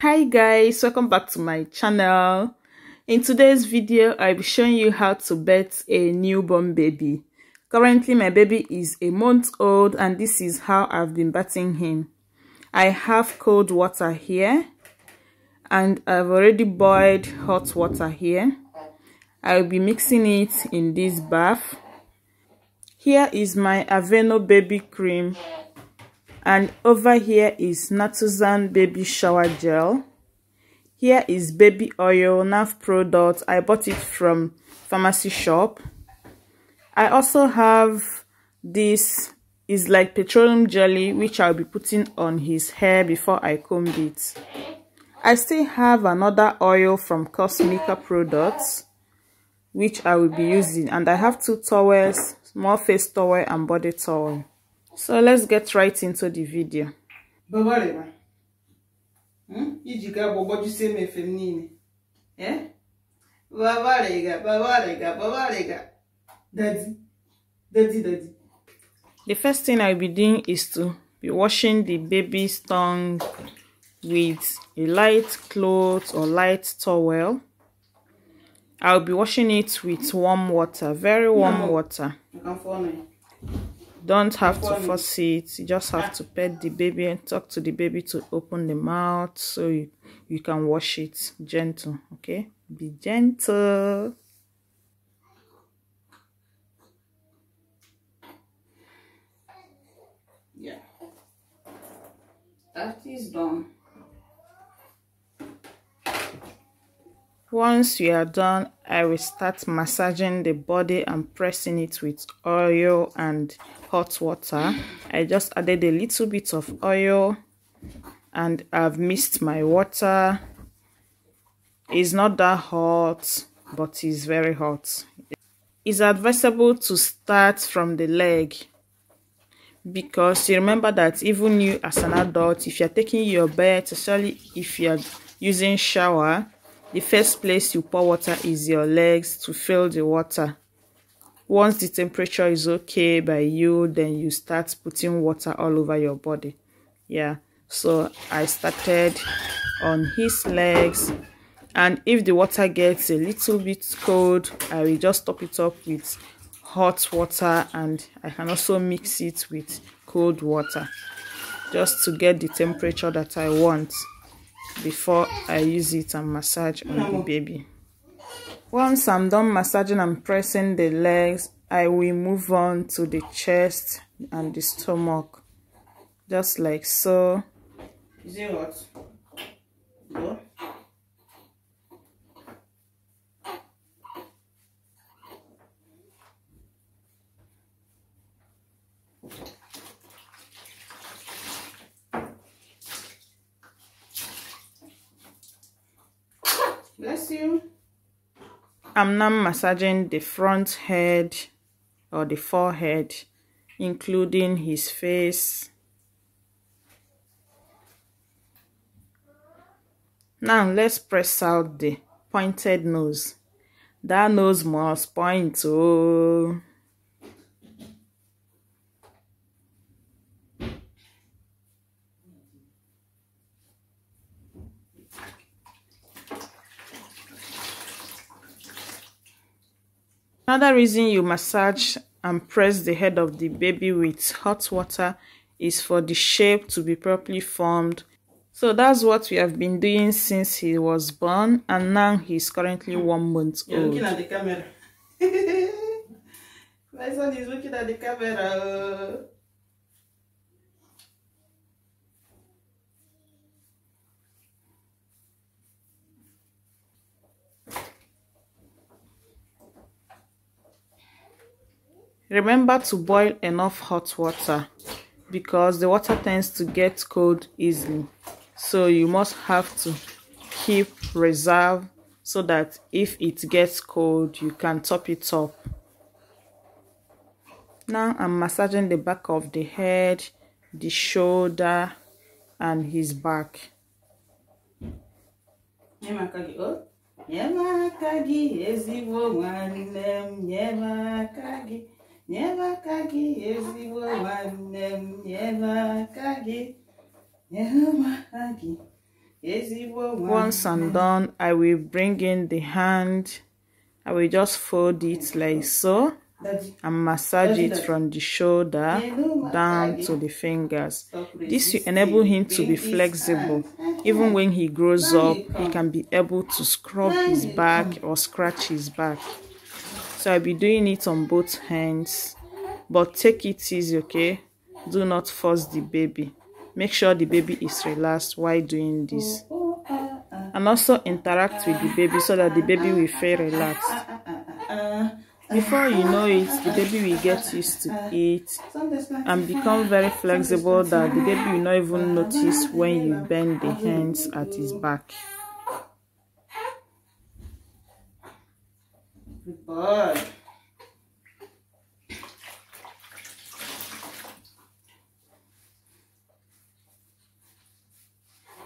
Hi guys, welcome back to my channel. In today's video I'll be showing you how to birth a newborn baby. Currently my baby is a month old and this is how I've been birthing him. I have cold water here and I've already boiled hot water here. I'll be mixing it in this bath. Here is my Aveno baby cream. And over here is Natuzan baby shower gel. Here is baby oil, NAF product. I bought it from pharmacy shop. I also have this is like petroleum jelly which I'll be putting on his hair before I comb it. I still have another oil from Cosmica products which I will be using, and I have 2 towels, small face towel and body towel. So let's get right into the video. The first thing I'll be doing is to be washing the baby's tongue with a light cloth or light towel. I'll be washing it with warm water, very warm water. Don't have to force it, you just have to pet the baby and talk to the baby to open the mouth so you can wash it gentle, okay? Be gentle. Yeah, that is done. Once you are done, I will start massaging the body and pressing it with oil and hot water. I just added a little bit of oil and I've mixed my water. It's not that hot, but it's very hot. It's advisable to start from the leg because you remember that even you as an adult, if you're taking your bath, especially if you're using shower, the first place you pour water is your legs to fill the water. Once the temperature is okay by you, then you start putting water all over your body. Yeah, so I started on his legs, and if the water gets a little bit cold, I will just top it up with hot water, and I can also mix it with cold water just to get the temperature that I want before I use it and massage on the baby. Once I'm done massaging and pressing the legs, I will move on to the chest and the stomach, just like so. Is it hot? No. Bless you. I'm now massaging the front head or the forehead, including his face. Now let's press out the pointed nose. That nose must point. Oh. Another reason you massage and press the head of the baby with hot water is for the shape to be properly formed. So that's what we have been doing since he was born, and now he's currently 1 month old. You're looking at the camera. My son is looking at the camera. Remember to boil enough hot water because the water tends to get cold easily. So you must have to keep reserve so that if it gets cold, you can top it up. Now I'm massaging the back of the head, the shoulder, and his back. Once I'm done, I will bring in the hand. I will just fold it like so and massage it from the shoulder down to the fingers. This will enable him to be flexible. Even when he grows up, he can be able to scrub his back or scratch his back. So I'll be doing it on both hands, but take it easy, okay? Do not force the baby. Make sure the baby is relaxed while doing this. And also interact with the baby so that the baby will feel relaxed. Before you know it, the baby will get used to it and become very flexible that the baby will not even notice when you bend the hands at his back. Good boy.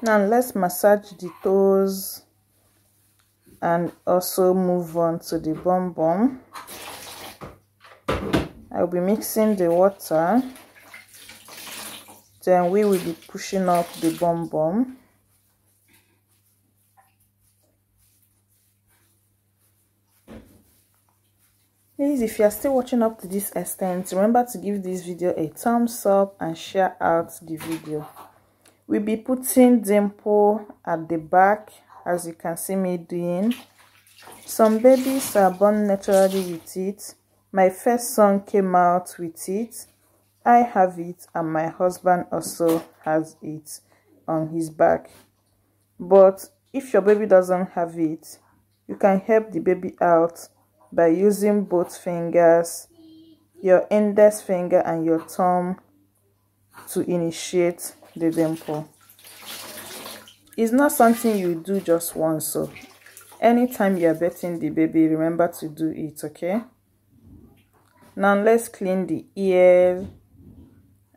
Now let's massage the toes and also move on to the bum bum. I'll be mixing the water. Then we will be pushing up the bum bum. Please, if you are still watching up to this extent, remember to give this video a thumbs up and share out the video. We'll be putting dimple at the back, as you can see me doing. Some babies are born naturally with it. My first son came out with it. I have it and my husband also has it on his back. But if your baby doesn't have it, you can help the baby out by using both fingers, your index finger and your thumb, to initiate the dimple. It's not something you do just once, so anytime you are bathing the baby, remember to do it, okay? Now let's clean the ears.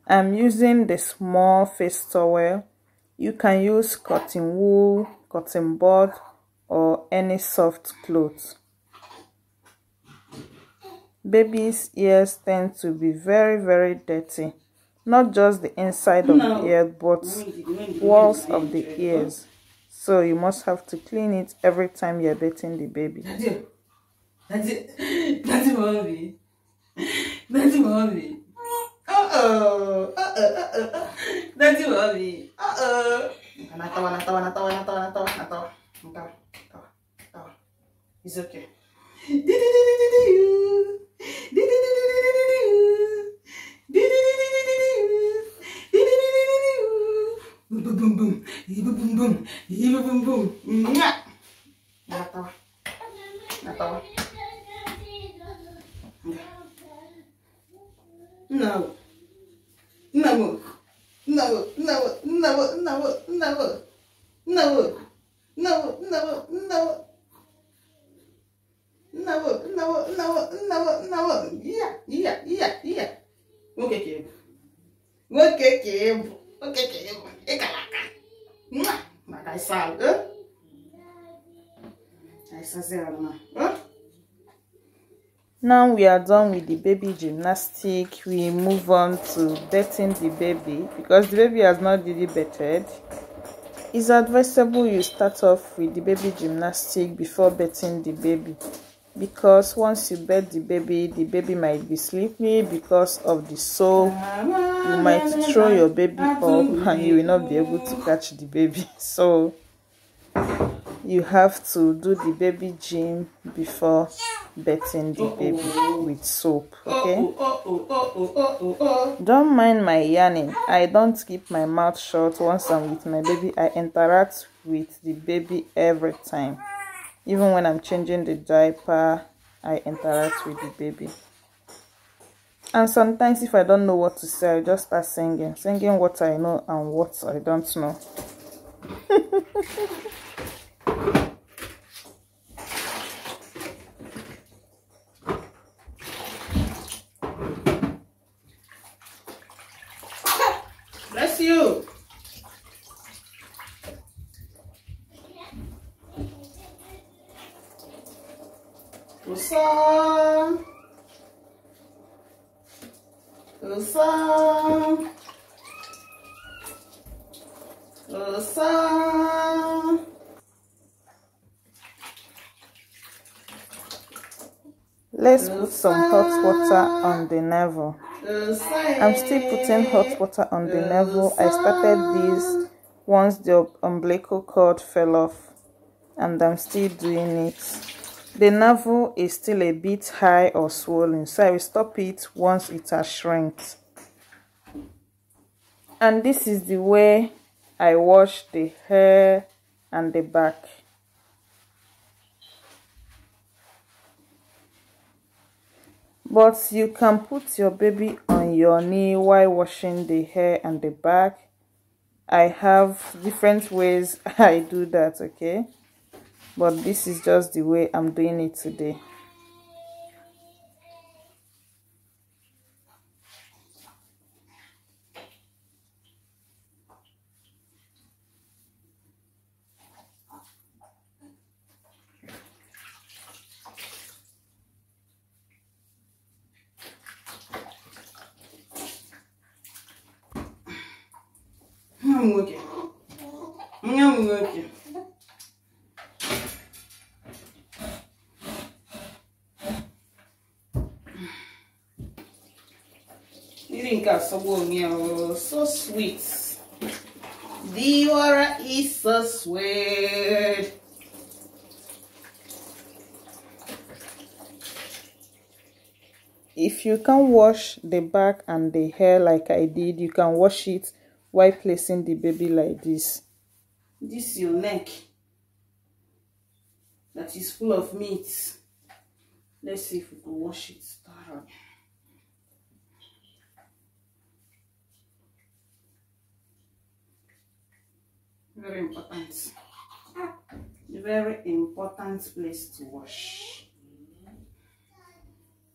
I'm using the small face towel. You can use cotton wool, cotton bud, or any soft cloth. Babies' ears tend to be very, very dirty. Not just the inside of the ear, but walls of the ears. So you must have to clean it every time you're bathing the baby. That's mommy. That's mommy. Uh-oh. That's mommy. Uh-oh. It's okay. Boom boom boom boom boom boom boom boom. No. No. No. No. No. No. No. No. No. No. No. No. No. Yeah. Okay. Now we are done with the baby gymnastic. We move on to bathing the baby. Because the baby has not really bathed, it's advisable you start off with the baby gymnastic before bathing the baby. Because once you bath the baby might be sleepy because of the soap. You might throw your baby up and you will not be able to catch the baby. So you have to do the baby gym before bathing the baby with soap, okay? Don't mind my yarning. I don't keep my mouth shut once I'm with my baby. I interact with the baby every time. Even when I'm changing the diaper, I interact with the baby. And sometimes if I don't know what to say, I just start singing what I know and what I don't know. Bless you. Usa. Usa. Usa. Let's put some hot water on the navel. I'm still putting hot water on the navel. I started this once the umbilical cord fell off, and I'm still doing it. The navel is still a bit high or swollen, so I will stop it once it has shrunk. And this is the way I wash the hair and the back. But you can put your baby on your knee while washing the hair and the back. I have different ways I do that, okay? But this is just the way I'm doing it today. I'm working. I'm working. You think I'm so sweet. The water is so sweet. If you can wash the back and the hair like I did, you can wash it while placing the baby like this. This is your neck that is full of meat. Let's see if we can wash it thoroughly. Very important. Very important place to wash.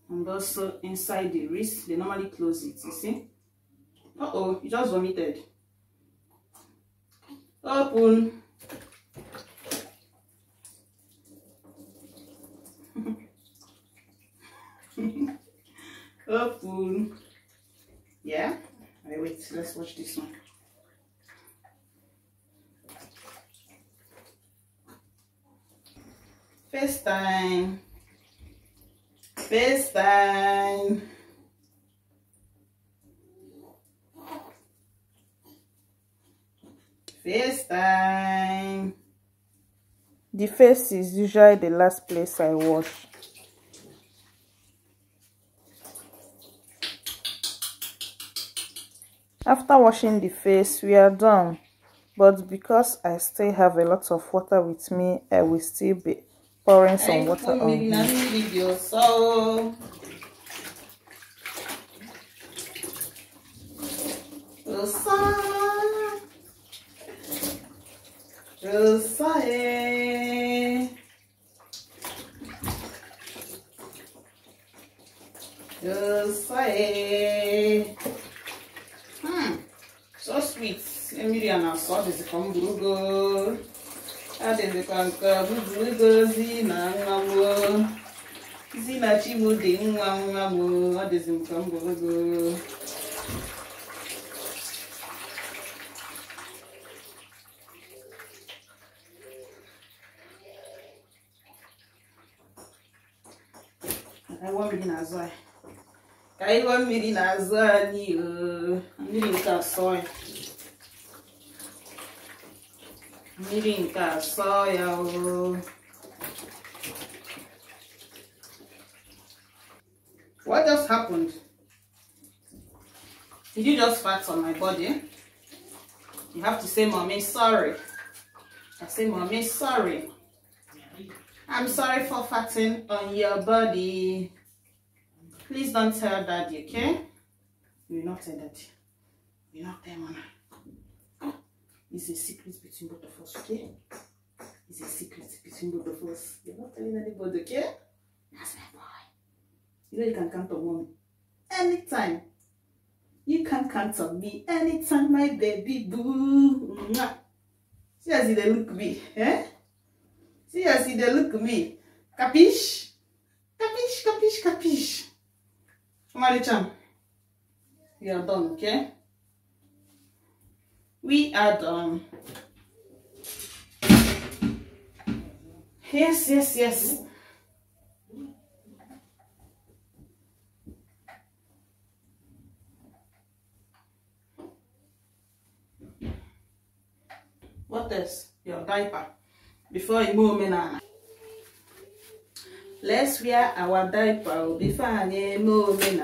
And also inside the wrist, they normally close it, you see? Uh-oh, you just vomited. Open. Open. Yeah? Wait, let's watch this one. FaceTime. FaceTime. FaceTime. The face is usually the last place I wash. After washing the face, we are done. But because I still have a lot of water with me, I will still be pouring some water on it. So sweet. Emiliana saw this from Google. I didn't Google Zina Chimu ding one. I didn't come Google. I want me in as well. I want me in as well. I'm needing that soil. Needing that soil. What just happened? Did you just fart on my body? You have to say, Mommy, sorry. I say, Mommy, sorry. I'm sorry for farting on your body. Please don't tell Daddy, okay? You will not tell Daddy. You will not tell Mama. It's a secret between both of us, okay? It's a secret between both of us. You're not telling anybody, okay? That's my boy. You know you can count on Mommy anytime. You can count on me anytime, my baby boo. See as they look me, eh? See as they look me. Capiche? Capiche, capiche, capiche. Maricham, we are done, okay? We are done. Yes, yes, yes. your diaper before you move in. Let's wear our diaper before I move in.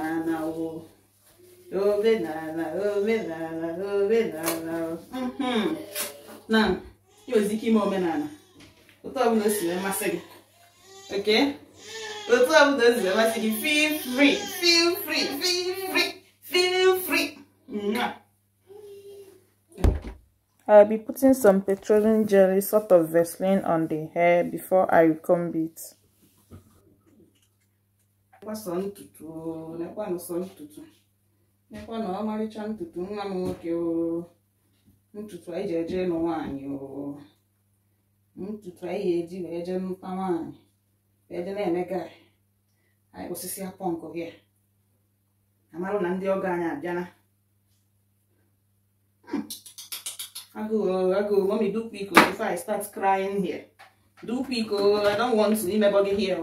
Now, you're Ziki Momenana. What I will see, I must say. Okay? What I will do, I say, feel free, feel free, feel free, feel free. I'll be putting some petroleum jelly, sort of Vaseline, on the hair before I comb it. What's on tutu? Nekwa son tutu. Nekwa no amari chan tutu. Nwa mwoke o. Ntutu ayi jeje no wanyi o. Ntutu ayi eji eje nupa wanyi. Eje na emega. Ayi osisi aponko here. Amalu na ndi oga anya abiana. I go, mommy, do quick before I start crying here. Do quick, I don't want to leave my body here.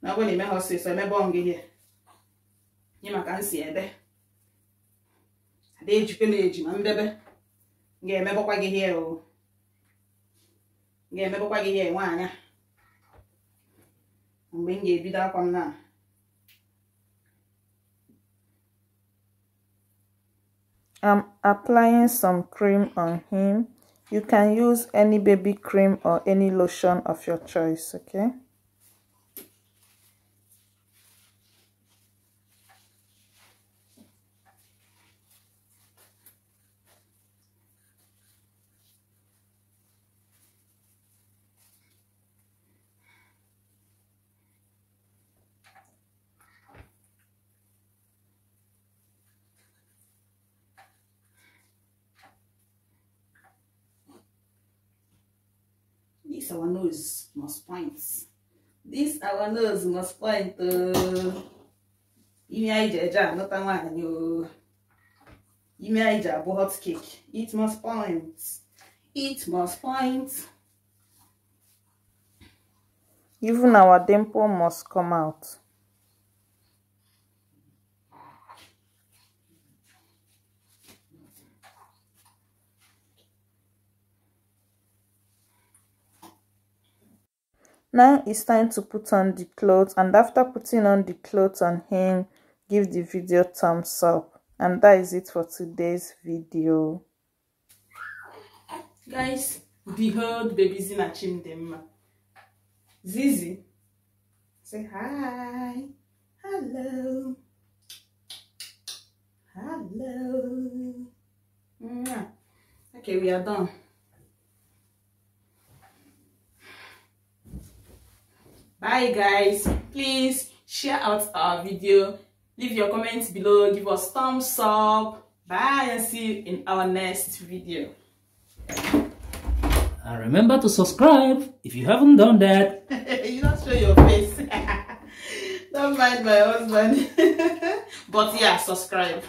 Now when you make her say, so I'm going here. You can't see it. I did you pillage, my baby. Get me back here. Get me back here, one. I'm bringing you up on now. I'm applying some cream on him. You can use any baby cream or any lotion of your choice, okay? This our nose must point. This our nose must point. Imi aija not a man yo. Imi aija hot cake. It must point. It must point. Even our dimple must come out. Now it's time to put on the clothes, and after putting on the clothes on him, give the video thumbs up. And that is it for today's video. Guys, behold baby Zina Chimdemma. Zizi, say hi, hello, hello. Okay, we are done. Bye guys, please share out our video, leave your comments below, give us thumbs up. Bye and see you in our next video. And remember to subscribe if you haven't done that. You don't show your face. Don't mind my husband. But yeah, subscribe.